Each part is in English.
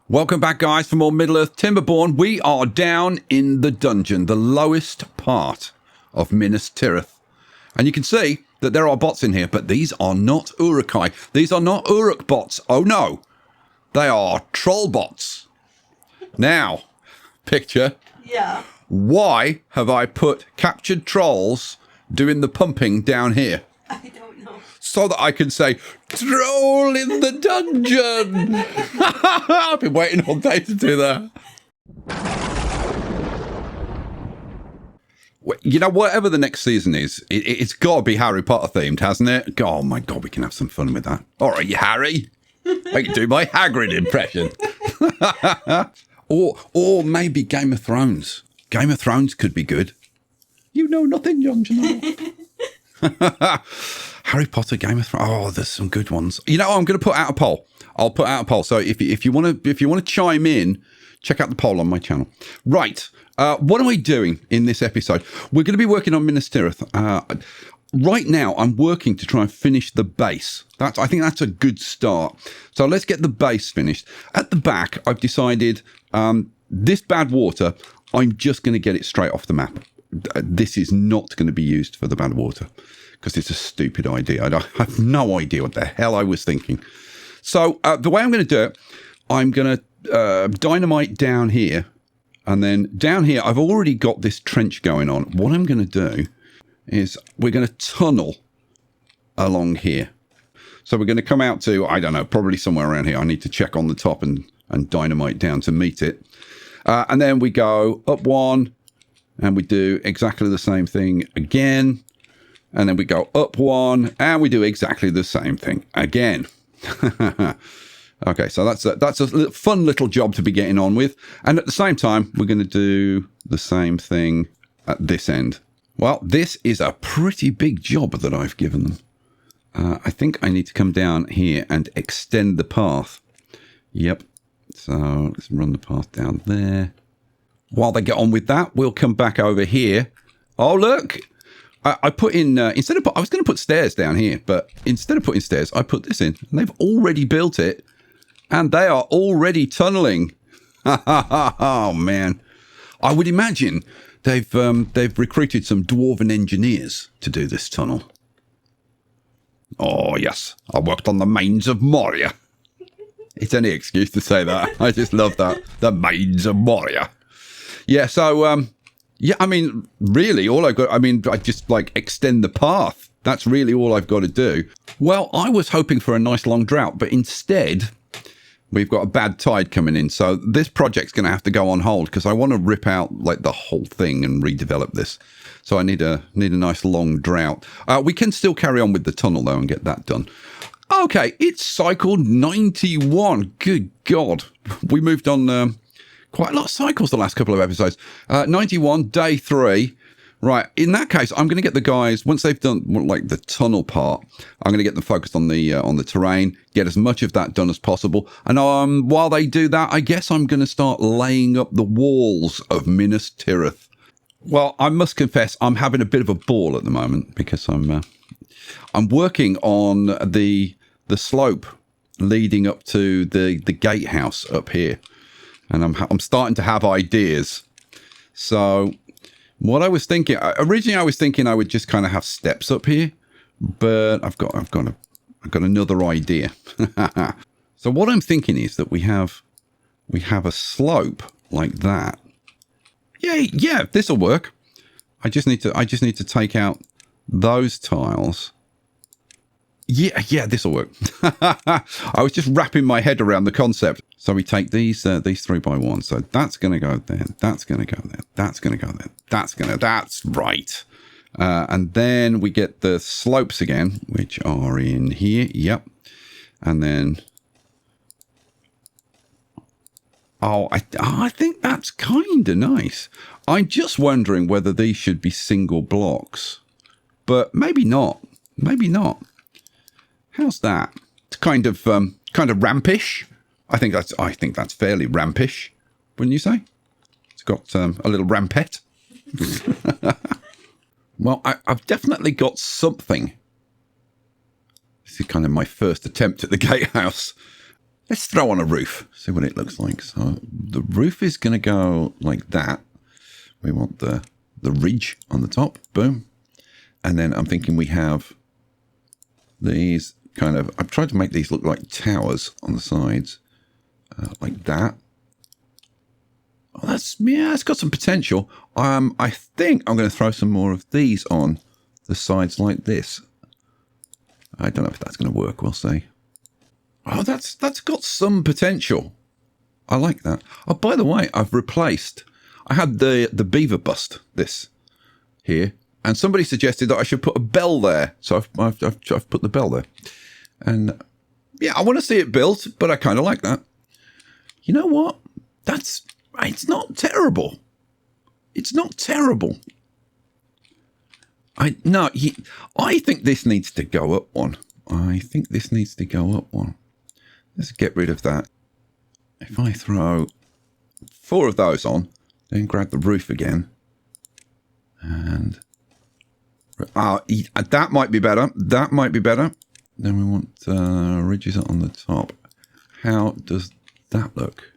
Welcome back, guys, for more Middle-earth Timberborn. We are down in the dungeon, the lowest part of Minas Tirith. And you can see that there are bots in here, but these are not Uruk-hai. These are not Uruk bots. Oh, no. They are troll bots. Now, picture. Yeah. Why have I put captured trolls doing the pumping down here? I don't know. So that I can say, troll in the dungeon. I've been waiting all day to do that. You know, whatever the next season is, it's got to be Harry Potter themed, hasn't it? Oh my God, we can have some fun with that. All right, you Harry. I can do my Hagrid impression. or maybe Game of Thrones. Game of Thrones could be good. You know nothing, Jon Snow. Harry Potter, Game of Thrones. Oh, there's some good ones. You know, I'm going to put out a poll. I'll put out a poll. So if you want to chime in, check out the poll on my channel. Right. What am I doing in this episode? We're going to be working on Minas Tirith. Right now, I'm working to try and finish the base. I think that's a good start. So let's get the base finished. At the back, I've decided this bad water, I'm just going to get it straight off the map. This is not going to be used for the bad water because it's a stupid idea. I have no idea what the hell I was thinking. So the way I'm going to do it, I'm going to dynamite down here. And then down here, I've already got this trench going on. What I'm going to do is we're going to tunnel along here. So we're going to come out to, I don't know, probably somewhere around here. I need to check on the top and dynamite down to meet it. And then we go up one and we do exactly the same thing again. And then we go up one and we do exactly the same thing again. Okay, so that's a fun little job to be getting on with. And at the same time, we're going to do the same thing at this end. Well, this is a pretty big job that I've given them. I think I need to come down here and extend the path. Yep. So let's run the path down there. While they get on with that, we'll come back over here. Oh, look. I put in, I was going to put stairs down here, but instead of putting stairs, I put this in. And they've already built it. And they are already tunneling. Oh, man. I would imagine they've recruited some dwarven engineers to do this tunnel. Oh, yes. I worked on the Mines of Moria. It's any excuse to say that. I just love that. The Mines of Moria. Yeah, so, yeah, I mean, really, all I've got, I just, extend the path. That's really all I've got to do. Well, I was hoping for a nice long drought, but instead, we've got a bad tide coming in. So this project's going to have to go on hold because I want to rip out, the whole thing and redevelop this. So I need a nice long drought. We can still carry on with the tunnel, though, and get that done. Okay, it's cycle 91. Good God. We moved on quite a lot of cycles the last couple of episodes. 91, day 3. Right, in that case, I'm going to get the guys, once they've done the tunnel part, I'm going to get them focused on the terrain, get as much of that done as possible. And while they do that, I guess I'm going to start laying up the walls of Minas Tirith. Well, I must confess, I'm having a bit of a ball at the moment because I'm working on the slope leading up to the gatehouse up here. And I'm starting to have ideas. So what I was thinking, originally I was thinking I would just kind of have steps up here, but I've got another idea. So what I'm thinking is that we have a slope like that. Yeah, this will work. I just need to take out those tiles. Yeah, this will work. I was just wrapping my head around the concept. So we take these 3x1. So that's going to go there. That's going to go there. That's going to go there. That's right. And then we get the slopes again, which are in here. Yep. And then, I think that's kind of nice. I'm just wondering whether these should be single blocks, but maybe not. Maybe not. How's that? It's kind of rampish. I think that's fairly rampish, wouldn't you say? It's got a little rampette. Well, I've definitely got something. This is kind of my first attempt at the gatehouse. Let's throw on a roof, see what it looks like. So the roof is going to go like that. We want the ridge on the top, boom. And then I'm thinking we have these kind of, I've tried to make these look like towers on the sides, like that. Oh, it's got some potential. I think I'm going to throw some more of these on the sides like this. I don't know if that's going to work, we'll see. Oh, that's got some potential. I like that. Oh, by the way, I've replaced, I had the beaver bust, this here, and somebody suggested that I should put a bell there. So I've put the bell there. And yeah, I want to see it built, but I kind of like that. You know what? It's not terrible. It's not terrible. I think this needs to go up one. I think this needs to go up one. Let's get rid of that. If I throw 4 of those on, then grab the roof again. And that might be better. That might be better. Then we want ridges on the top. How does that look?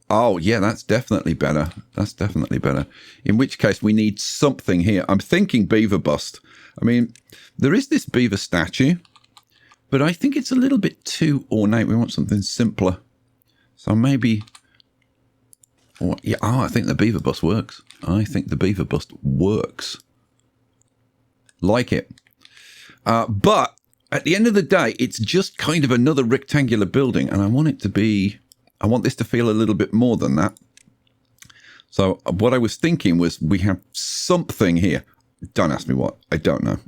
Oh, yeah, that's definitely better. That's definitely better. In which case, we need something here. I'm thinking beaver bust. I mean, there is this beaver statue, but I think it's a little bit too ornate. We want something simpler. So maybe... I think the beaver bust works. I think the beaver bust works. Like it. But at the end of the day, it's just kind of another rectangular building, and I want it to be... I want this to feel a little bit more than that. So what I was thinking was we have something here. Don't ask me what. I don't know.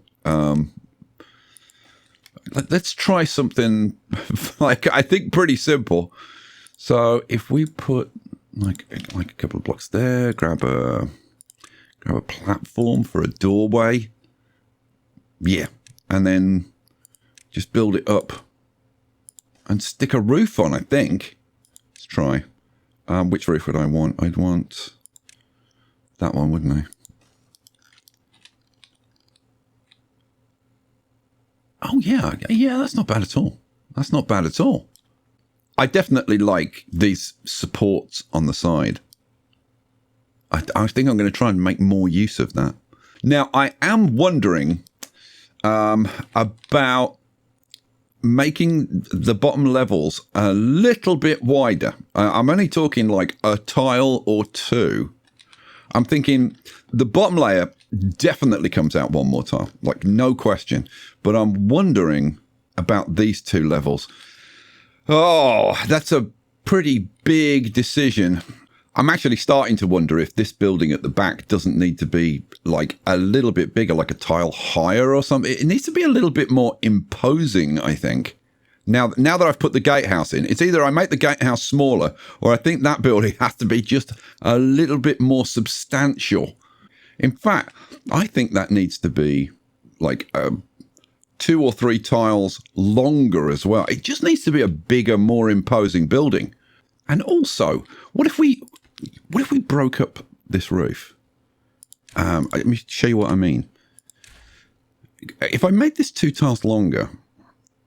Let's try something like, I think, pretty simple. So if we put like a couple of blocks there, grab a platform for a doorway. Yeah. And then just build it up and stick a roof on, I think. Let's try. Which roof would I want? I'd want that one, wouldn't I? Oh, yeah. Yeah, that's not bad at all. That's not bad at all. I definitely like these supports on the side. I think I'm going to try and make more use of that. Now, I am wondering about making the bottom levels a little bit wider. I'm only talking like a tile or two. I'm thinking the bottom layer definitely comes out one more tile, like no question. But I'm wondering about these two levels. Oh, that's a pretty big decision. I'm actually starting to wonder if this building at the back doesn't need to be like a little bit bigger, like a tile higher or something. It needs to be a little bit more imposing, I think. Now that I've put the gatehouse in, it's either I make the gatehouse smaller or I think that building has to be just a little bit more substantial. In fact, I think that needs to be like 2 or 3 tiles longer as well. It just needs to be a bigger, more imposing building. And also, what if we broke up this roof? Let me show you what I mean. If I made this 2 tiles longer,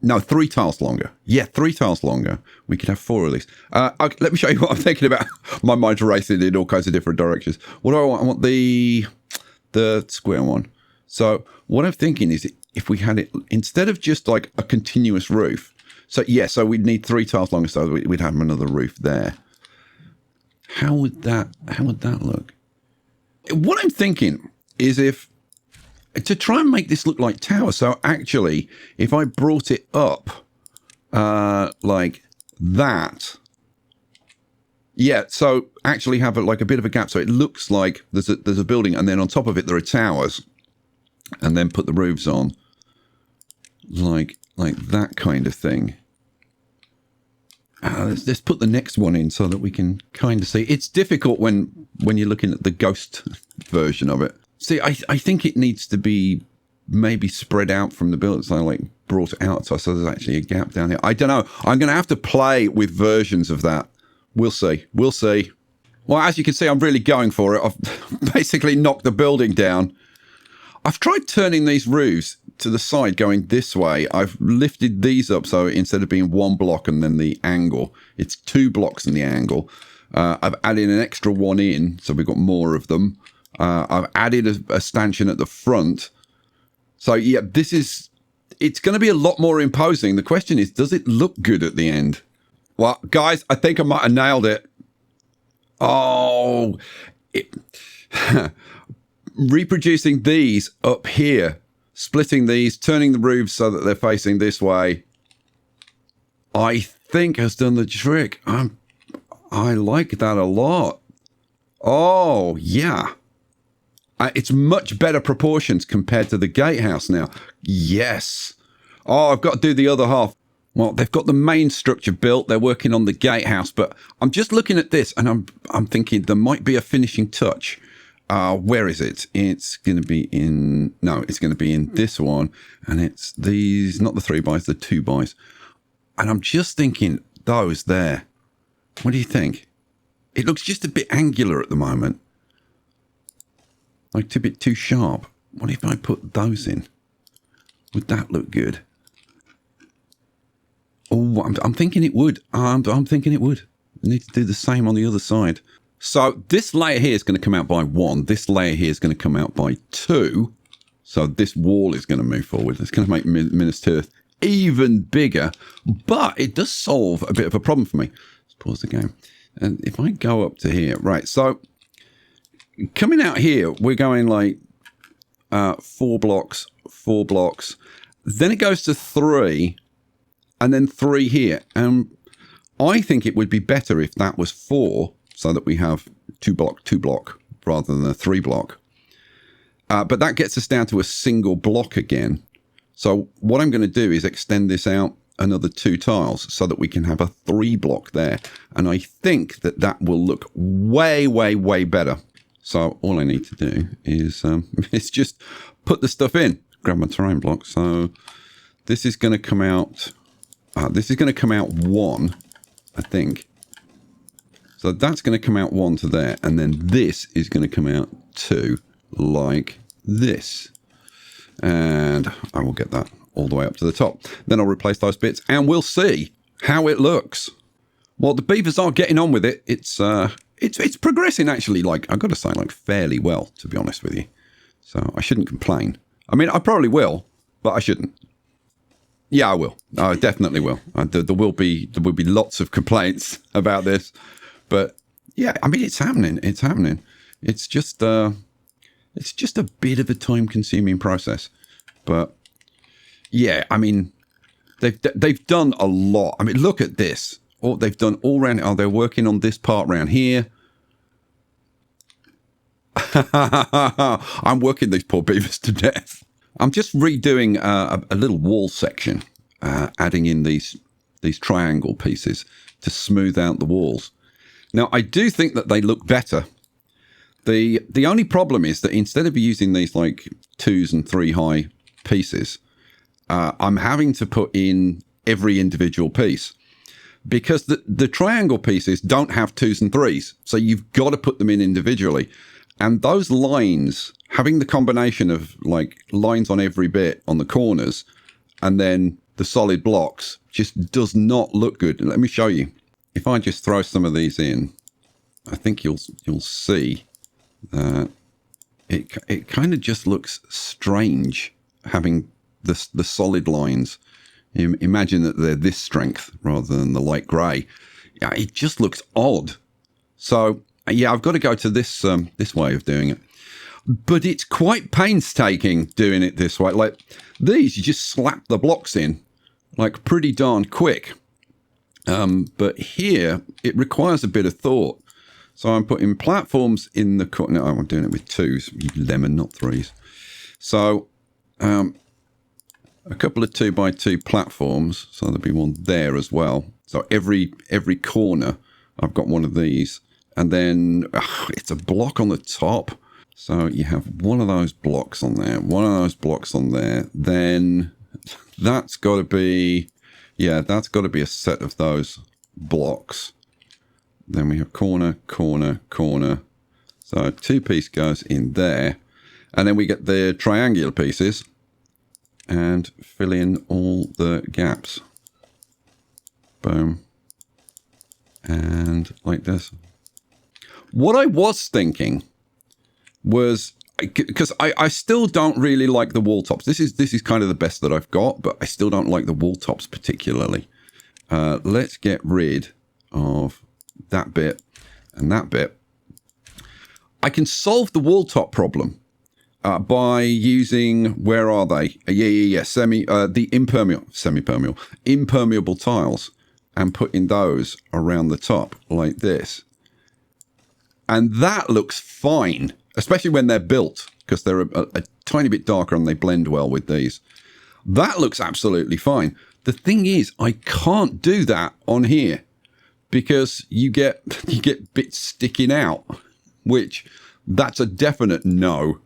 no, 3 tiles longer. Yeah, 3 tiles longer. We could have 4 of these. Let me show you what I'm thinking about. My mind's racing in all kinds of different directions. What do I want? I want the square one. So what I'm thinking is if we had it, instead of just like a continuous roof, so we'd need 3 tiles longer, so we'd have another roof there. How would that look? What I'm thinking is to try and make this look like tower. So actually, if I brought it up like that, yeah. So actually have like a bit of a gap, so it looks like there's a building, and then on top of it there are towers, and then put the roofs on like that kind of thing. Let's put the next one in so that we can kind of see. It's difficult when you're looking at the ghost version of it. See, I think it needs to be maybe spread out from the build. So I like brought it out so there's actually a gap down here. I don't know. I'm going to have to play with versions of that. We'll see. We'll see. Well, as you can see, I'm really going for it. I've basically knocked the building down. I've tried turning these roofs to the side going this way, I've lifted these up. So instead of being one block and then the angle, it's 2 blocks in the angle. I've added an extra one in, so we've got more of them. I've added a stanchion at the front. So yeah, it's going to be a lot more imposing. The question is, does it look good at the end? Well, guys, I think I might have nailed it. Oh, reproducing these up here, splitting these, turning the roofs so that they're facing this way, I think has done the trick. I like that a lot. Oh, yeah. It's much better proportions compared to the gatehouse now. Yes. Oh, I've got to do the other half. Well, they've got the main structure built. They're working on the gatehouse, but I'm just looking at this and I'm thinking there might be a finishing touch. Where is it? It's going to be in... No, it's going to be in this one. And it's these, not the 3x, the 2x. And I'm just thinking those there. What do you think? It looks just a bit angular at the moment. Like a bit too sharp. What if I put those in? Would that look good? Oh, I'm thinking it would. I'm thinking it would. I need to do the same on the other side. So this layer here is going to come out by 1. This layer here is going to come out by 2. So this wall is going to move forward. It's going to make Minas Tirith even bigger. But it does solve a bit of a problem for me. Let's pause the game. And if I go up to here, right, so coming out here, we're going like 4 blocks, 4 blocks. Then it goes to 3, and then 3 here. And I think it would be better if that was 4, so that we have 2 block, rather than a 3 block. But that gets us down to a single block again. So what I'm going to do is extend this out another 2 tiles so that we can have a 3 block there. And I think that that will look way, way, way better. So all I need to do is just put the stuff in. Grab my terrain block. So this is going to come out. This is going to come out 1, I think. So that's going to come out 1 to there. And then this is going to come out 2 like this. And I will get that all the way up to the top. Then I'll replace those bits and we'll see how it looks. Well, the beavers are getting on with it. It's progressing actually, like, I've got to say, like, fairly well, to be honest with you. So I shouldn't complain. I mean, I probably will, but I shouldn't. Yeah, I will. I definitely will. There will be lots of complaints about this, but yeah, I mean, it's happening. It's happening. It's just a bit of a time-consuming process, but yeah, I mean, they've done a lot. I mean, look at this. Oh, they've done all around. Oh, they're working on this part around here. I'm working these poor beavers to death. I'm just redoing a little wall section, adding in these triangle pieces to smooth out the walls. Now, I do think that they look better. The only problem is that instead of using these like 2s and 3 high pieces, I'm having to put in every individual piece. Because the triangle pieces don't have 2s and 3s. So you've got to put them in individually. And those lines, having the combination of like lines on every bit on the corners and then the solid blocks just does not look good. Let me show you. If I just throw some of these in, I think you'll see that it kind of just looks strange having the solid lines. Imagine that they're this strength rather than the light grey. Yeah, it just looks odd. So yeah, I've got to go to this way of doing it. But it's quite painstaking doing it this way. Like these, you just slap the blocks in, like pretty darn quick. But here, it requires a bit of thought. So I'm putting platforms in the corner. No, I'm doing it with 2s, you lemon, not 3s. So a couple of 2x2 platforms. So there'll be one there as well. So every corner, I've got one of these. And then it's a block on the top. So you have one of those blocks on there, one of those blocks on there. Then that's got to be, yeah, that's got to be a set of those blocks. Then we have corner, corner, corner. So a 2-piece goes in there. And then we get the triangular pieces. and fill in all the gaps. Boom. And like this. What I was thinking was, because I still don't really like the wall tops. This is kind of the best that I've got, but I still don't like the wall tops particularly. Let's get rid of that bit and that bit. I can solve the wall top problem by using, where are they? The impermeable tiles, and putting those around the top like this. And that looks fine, especially when they're built, because they're a tiny bit darker and they blend well with these. That looks absolutely fine. The thing is, I can't do that on here because you get bits sticking out, which that's a definite no.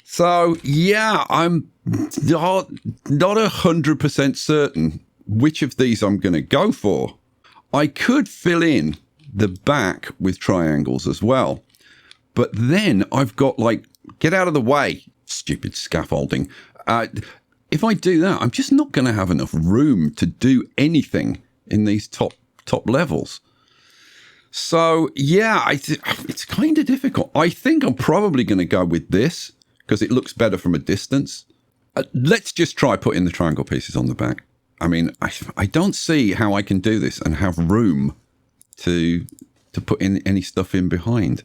So yeah, I'm not 100% certain which of these I'm going to go for. I could fill in the back with triangles as well, but then I've got, like, get out of the way, stupid scaffolding. If I do that, I'm just not going to have enough room to do anything in these top levels. So yeah, it's kind of difficult. I think I'm probably going to go with this because it looks better from a distance. Let's just try putting the triangle pieces on the back. I mean, I don't see how I can do this and have room to put in any stuff in behind.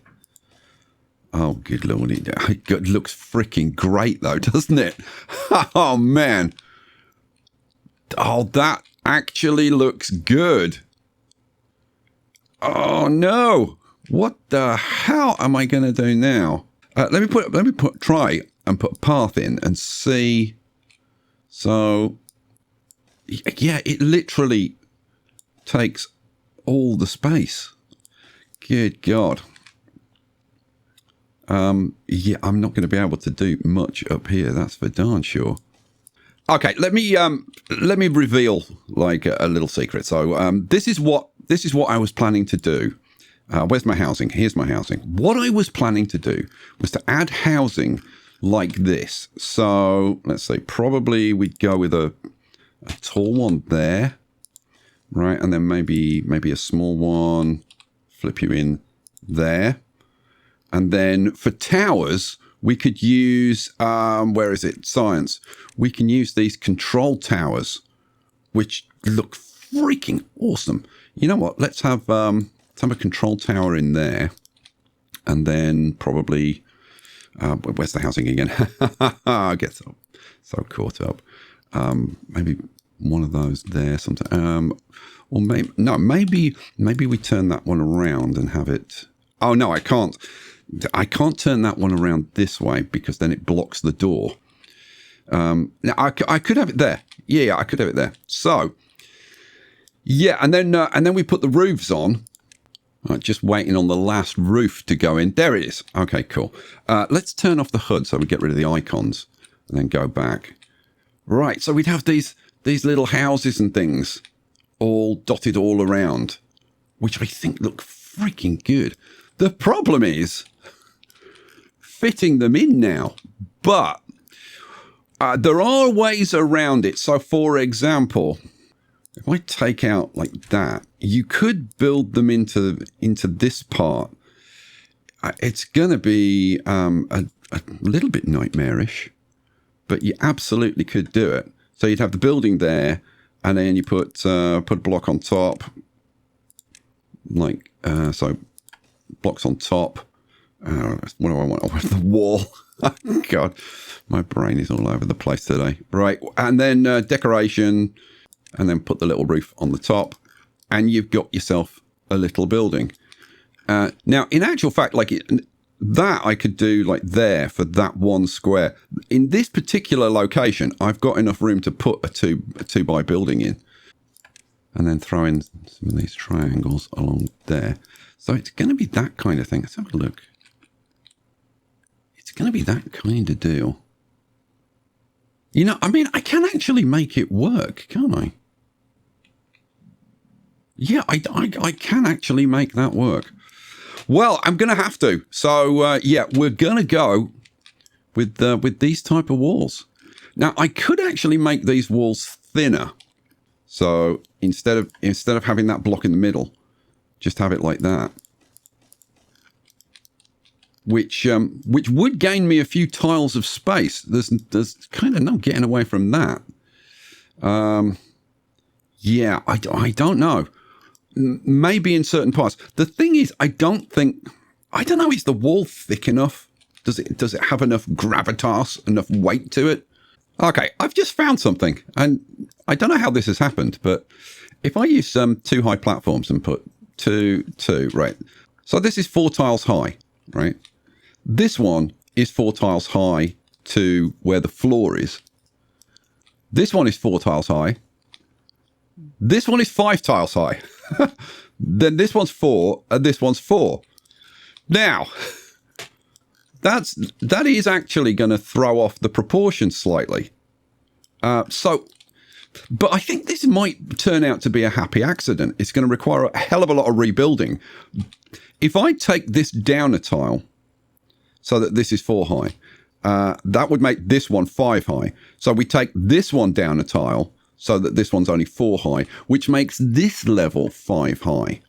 Oh, good lord. It looks freaking great, though, doesn't it? Oh, man. Oh, that actually looks good. Oh, no. What the hell am I going to do now? Let me try and put a path in and see. So, yeah, it literally takes all the space. Good God. Yeah, I'm not going to be able to do much up here. That's for darn sure. Okay, let me reveal, like, a little secret. So, this is what I was planning to do. Where's my housing? Here's my housing. What I was planning to do was to add housing like this. So let's say probably we'd go with a tall one there, right? And then maybe a small one, flip you in there. And then for towers, we could use, where is it? Science. We can use these control towers, which look freaking awesome. You know what? Let's have a control tower in there. And then probably, where's the housing again? I get so caught up. Maybe one of those there. Something. Or maybe we turn that one around and have it. Oh no, I can't. I can't turn that one around this way because then it blocks the door. Now I could have it there. Yeah, I could have it there. So yeah, and then we put the roofs on. Right, just waiting on the last roof to go in. There it is. Okay, cool. Let's turn off the HUD so we get rid of the icons and then go back. Right, so we'd have these little houses and things all dotted all around, which I think look freaking good. The problem is fitting them in now, but there are ways around it. So, for example, if I take out like that, you could build them into this part. It's going to be a little bit nightmarish, but you absolutely could do it. So you'd have the building there, and then you put a block on top, like so. Blocks on top. What do I want? I want the wall. God, my brain is all over the place today. Right, and then decoration. And then put the little roof on the top, and you've got yourself a little building. Now, in actual fact, like that I could do like there for that one square. In this particular location, I've got enough room to put a two by building in, and then throw in some of these triangles along there. So it's going to be that kind of thing. Let's have a look. It's going to be that kind of deal. You know, I mean, I can actually make it work, can't I? Yeah, I can actually make that work. Well, I'm going to have to. So, yeah, we're going to go with these type of walls. Now, I could actually make these walls thinner. So instead of having that block in the middle, just have it like that. Which would gain me a few tiles of space. There's kind of no getting away from that. Yeah, I don't know. Maybe in certain parts. The thing is, I don't know, is the wall thick enough? Does it have enough gravitas, enough weight to it? Okay, I've just found something, and I don't know how this has happened, but if I use 2 high platforms and put 2, right? So this is 4 tiles high, right? This one is 4 tiles high to where the floor is. This one is 4 tiles high. This one is 5 tiles high. Then this one's 4, and this one's 4. Now, that is actually going to throw off the proportions slightly. But I think this might turn out to be a happy accident. It's going to require a hell of a lot of rebuilding. If I take this down a tile, so that this is 4 high, that would make this one 5 high. So we take this one down a tile, so that this one's only 4 high, which makes this level 5 high.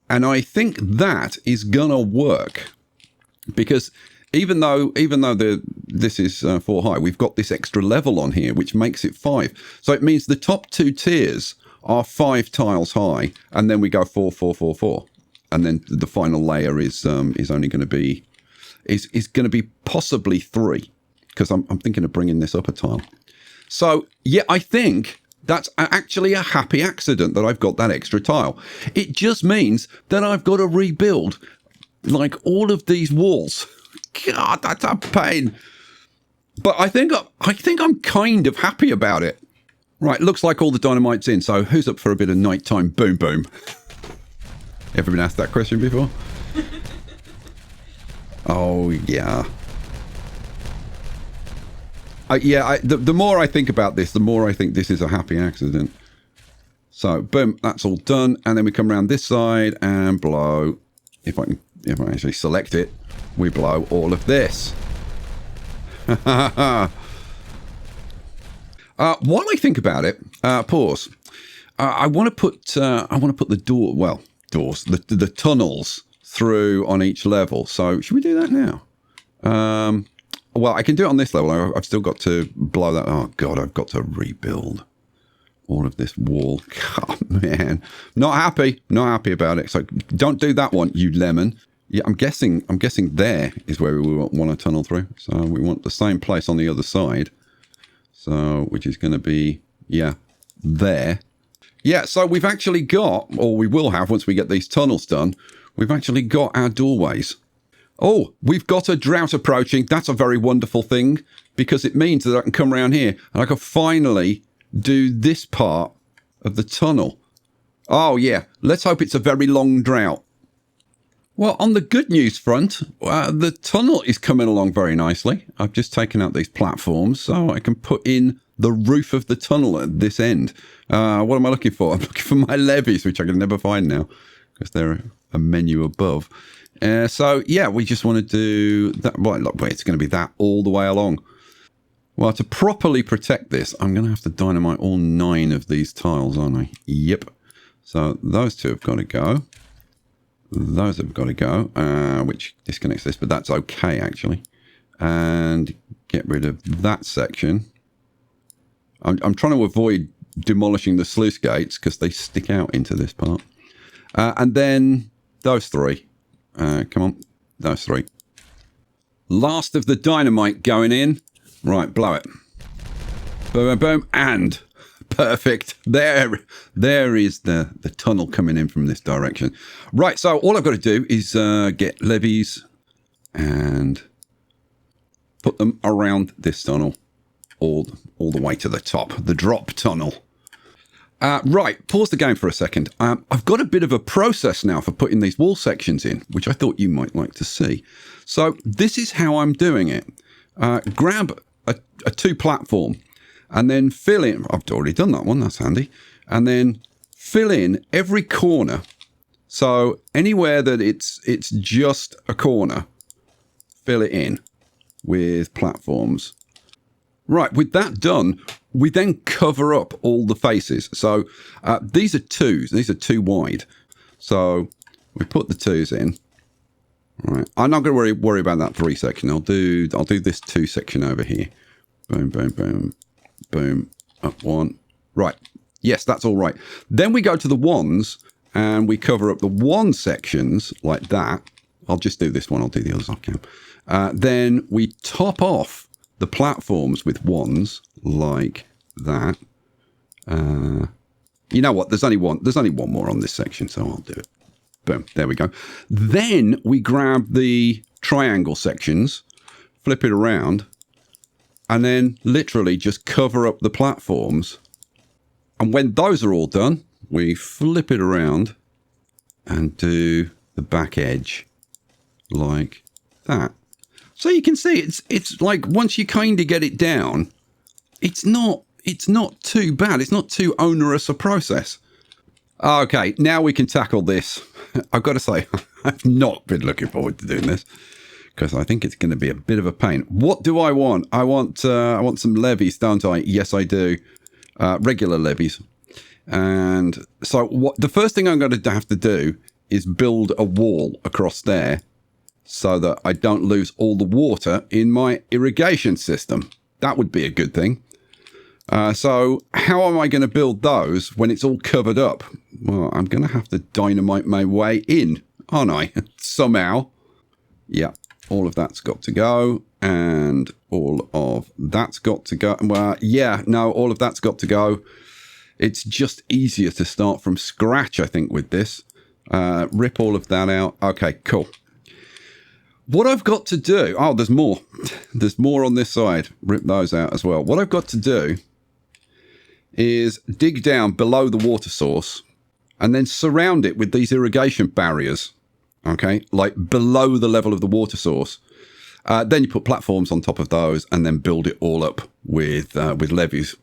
And I think that is going to work. Because even though this is 4 high, we've got this extra level on here, which makes it 5. So it means the top 2 tiers are 5 tiles high, and then we go 4, 4, 4, 4. And then the final layer is only going to be possibly 3, because I'm thinking of bringing this up a tile. So yeah, I think that's actually a happy accident that I've got that extra tile. It just means that I've got to rebuild like all of these walls. God, that's a pain. But I think I'm kind of happy about it. Right, looks like all the dynamite's in. So who's up for a bit of nighttime boom boom? Ever been asked that question before? Oh, yeah. The more I think about this, the more I think this is a happy accident. So, boom, that's all done. And then we come around this side and blow. If I actually select it, we blow all of this. While I think about it, pause. I want to put the doors, the tunnels through on each level. So should we do that now? Well, I can do it on this level. I've still got to blow that. Oh God, I've got to rebuild all of this wall. God, man, not happy about it. So don't do that one, you lemon. Yeah, I'm guessing there is where we want to tunnel through. So we want the same place on the other side. So, which is going to be, yeah, there. Yeah, so we've actually got, or we will have once we get these tunnels done, we've actually got our doorways. Oh, we've got a drought approaching. That's a very wonderful thing, because it means that I can come around here and I can finally do this part of the tunnel. Oh, yeah. Let's hope it's a very long drought. Well, on the good news front, the tunnel is coming along very nicely. I've just taken out these platforms so I can put in the roof of the tunnel at this end. What am I looking for? I'm looking for my levees, which I can never find now because they're a menu above. So, yeah, we just want to do that. Well, look, it's going to be that all the way along. Well, to properly protect this, I'm going to have to dynamite all 9 of these tiles, aren't I? Yep. So those 2 have got to go. Those have got to go, which disconnects this, but that's okay, actually. And get rid of that section. I'm trying to avoid demolishing the sluice gates because they stick out into this part. And then those 3. Come on, those 3. Last of the dynamite going in. Right, blow it. Boom, boom, boom, and perfect. There is the tunnel coming in from this direction. Right, so all I've got to do is get levees and put them around this tunnel all the way to the top, the drop tunnel. Right, pause the game for a second. I've got a bit of a process now for putting these wall sections in, which I thought you might like to see. So this is how I'm doing it. Grab a 2 platform and then fill in. I've already done that one, that's handy. And then fill in every corner. So anywhere that it's just a corner, fill it in with platforms. Right, with that done, we then cover up all the faces. So these are twos. These are 2 wide. So we put the 2s in. All right, I'm not going to worry about that 3 section. I'll do this 2 section over here. Boom, boom, boom, boom. Up 1. Right. Yes, that's all right. Then we go to the 1s and we cover up the 1 sections like that. I'll just do this one. I'll do the others off cam. Then we top off the platforms with 1s like that. You know what? There's only one more on this section, so I'll do it. Boom. There we go. Then we grab the triangle sections, flip it around, and then literally just cover up the platforms. And when those are all done, we flip it around and do the back edge like that. So you can see it's like once you kind of get it down, it's not too bad. It's not too onerous a process. Okay, now we can tackle this. I've got to say, I've not been looking forward to doing this because I think it's going to be a bit of a pain. What do I want? I want some levees, don't I? Yes, I do. Regular levees. And so the first thing I'm going to have to do is build a wall across there so that I don't lose all the water in my irrigation system. That would be a good thing. So how am I going to build those when it's all covered up? Well, I'm going to have to dynamite my way in, aren't I? Somehow. Yeah, all of that's got to go. And all of that's got to go. Well, yeah, no, all of that's got to go. It's just easier to start from scratch, I think, with this. Rip all of that out. Okay, cool. What I've got to do... Oh, there's more. There's more on this side. Rip those out as well. What I've got to do is dig down below the water source and then surround it with these irrigation barriers. Okay? Like below the level of the water source. Then you put platforms on top of those and then build it all up with levees.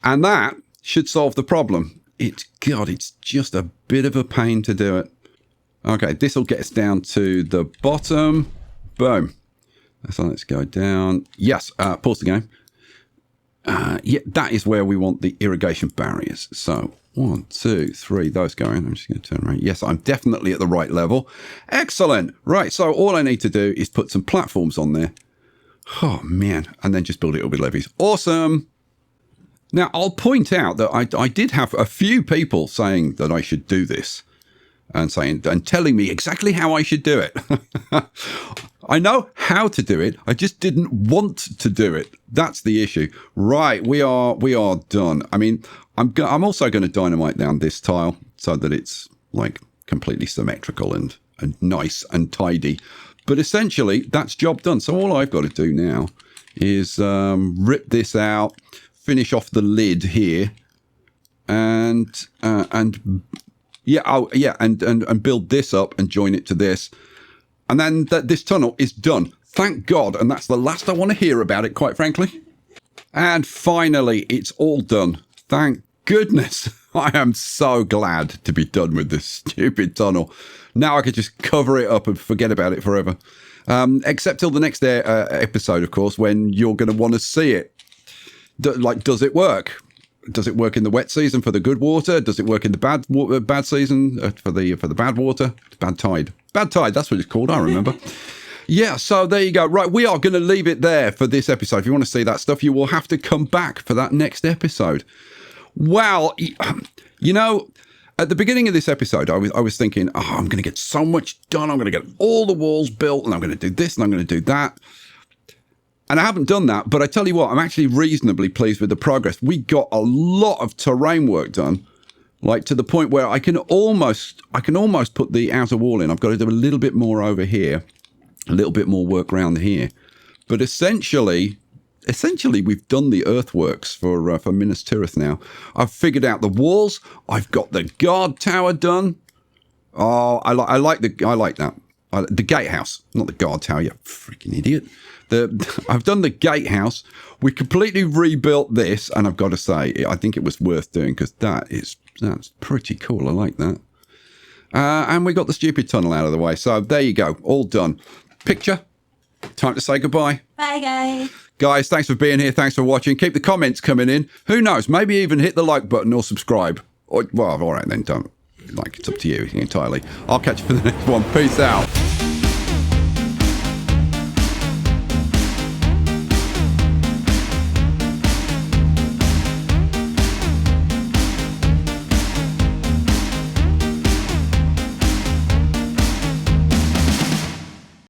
And that should solve the problem. It's just a bit of a pain to do it. Okay, this will get us down to the bottom. Boom. So let's go down. Yes, pause the game. Yeah, that is where we want the irrigation barriers. So 1, 2, 3, those going. I'm just going to turn around. Yes, I'm definitely at the right level. Excellent. Right, so all I need to do is put some platforms on there. Oh, man. And then just build it up with levees. Awesome. Now, I'll point out that I did have a few people saying that I should do this. And telling me exactly how I should do it. I know how to do it. I just didn't want to do it. That's the issue. Right, we are done. I mean, I'm also going to dynamite down this tile so that it's like completely symmetrical and nice and tidy. But essentially, that's job done. So all I've got to do now is rip this out, finish off the lid here, and build this up and join it to this. And then this tunnel is done. Thank God. And that's the last I want to hear about it, quite frankly. And finally, it's all done. Thank goodness. I am so glad to be done with this stupid tunnel. Now I could just cover it up and forget about it forever. Except till the next episode, of course, when you're going to want to see it. Does it work? Does it work in the wet season for the good water? Does it work in the bad season for the bad water? Bad tide. Bad tide, that's what it's called, I remember. Yeah, so there you go. Right, we are going to leave it there for this episode. If you want to see that stuff, you will have to come back for that next episode. Wow, you know, at the beginning of this episode, I was thinking, I'm going to get so much done. I'm going to get all the walls built, and I'm going to do this, and I'm going to do that. And I haven't done that, but I tell you what, I'm actually reasonably pleased with the progress. We got a lot of terrain work done, like to the point where I can almost put the outer wall in. I've got to do a little bit more over here, a little bit more work around here. But essentially we've done the earthworks for Minas Tirith now. I've figured out the walls. I've got the guard tower done. Oh, I like that. The gatehouse, not the guard tower, you freaking idiot. I've done the gatehouse. We completely rebuilt this, and I've got to say, I think it was worth doing because that's pretty cool. I like that. And we got the stupid tunnel out of the way. So there you go, all done. Picture. Time to say goodbye. Bye, guys. Guys, thanks for being here. Thanks for watching. Keep the comments coming in. Who knows? Maybe even hit the like button or subscribe. Or, well, all right then, don't. Like, it's up to you entirely. I'll catch you for the next one. Peace out.